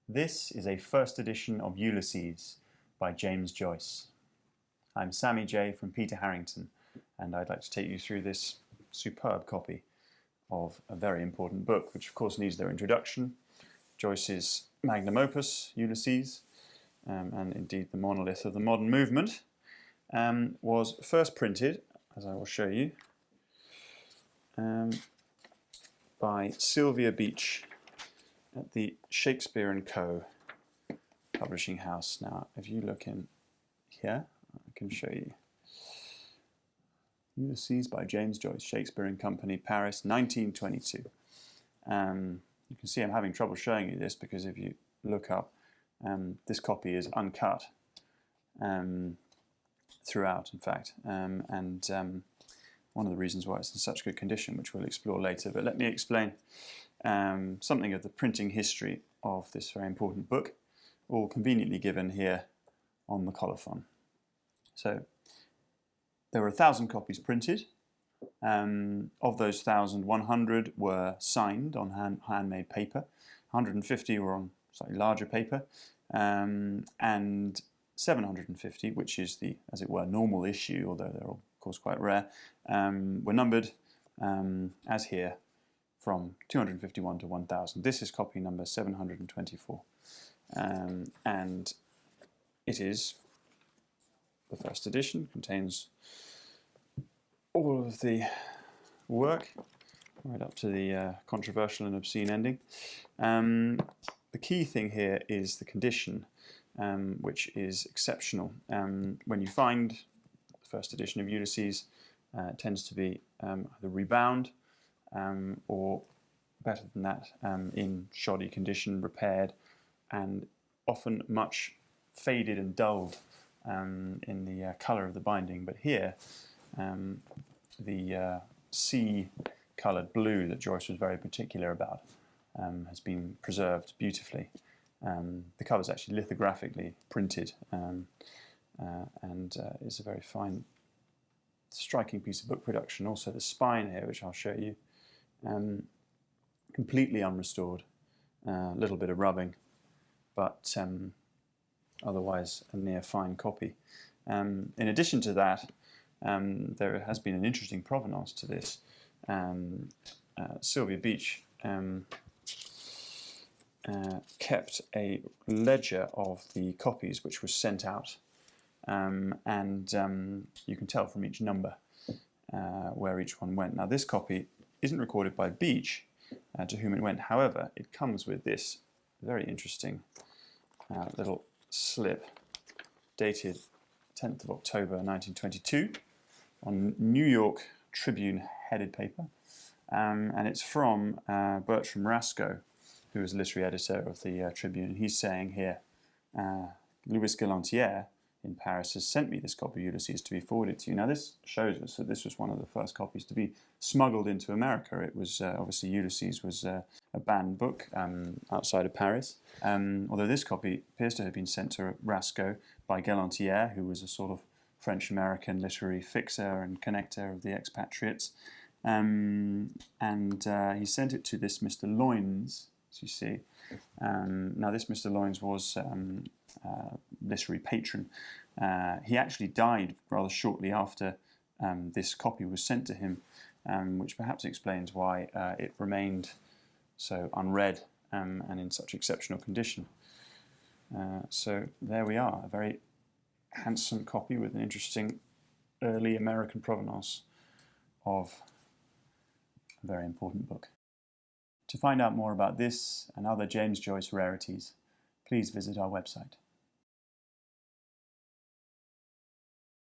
This is a first edition of Ulysses by James Joyce. I'm Sammy J from Peter Harrington, and I'd like to take you through this superb copy of a very important book, which of course needs their introduction. Joyce's magnum opus, Ulysses, and indeed the monolith of the modern movement, was first printed, as I will show you, by Sylvia Beach at the Shakespeare & Co. publishing house. Now, if you look in here, I can show you. Ulysses by James Joyce, Shakespeare & Company, Paris, 1922. You can see I'm having trouble showing you this because if you look up, this copy is uncut throughout, in fact, and one of the reasons why it's in such good condition, which we'll explore later. But let me explain something of the printing history of this very important book, all conveniently given here on the colophon. So there were 1,000 copies printed. Of those 1,000, 100 were signed on handmade paper, 150 were on slightly larger paper, and 750, which is the, as it were, normal issue, although they're all, of course, quite rare, were numbered as here from 251 to 1,000. This is copy number 724, and it is the first edition, contains all of the work, right up to the controversial and obscene ending. The key thing here is the condition, which is exceptional. When you find the first edition of Ulysses, it tends to be either rebound or, better than that, in shoddy condition, repaired, and often much faded and dulled in the colour of the binding. But here, the sea-coloured blue that Joyce was very particular about has been preserved beautifully. The cover is actually lithographically printed and is a very fine, striking piece of book production. Also the spine here, which I'll show you, completely unrestored, a little bit of rubbing, but otherwise a near fine copy. In addition to that, there has been an interesting provenance to this. Sylvia Beach kept a ledger of the copies which was sent out, and you can tell from each number where each one went. Now this copy isn't recorded by Beach to whom it went. However, it comes with this very interesting little slip dated 10th of October 1922 on New York Tribune headed paper, and it's from Burton Rascoe, who was literary editor of the Tribune, and he's saying here, Galantière in Paris has sent me this copy of Ulysses to be forwarded to you. Now this shows us that this was one of the first copies to be smuggled into America. It was obviously Ulysses was a banned book outside of Paris, although this copy appears to have been sent to Rascoe by Galantière, who was a sort of French-American literary fixer and connector of the expatriates, and he sent it to this Mr. Loines, as you see. Now this Mr. Loines was literary patron. He actually died rather shortly after this copy was sent to him, which perhaps explains why it remained so unread and in such exceptional condition. So there we are, a very handsome copy with an interesting early American provenance of a very important book. To find out more about this and other James Joyce rarities, please visit our website.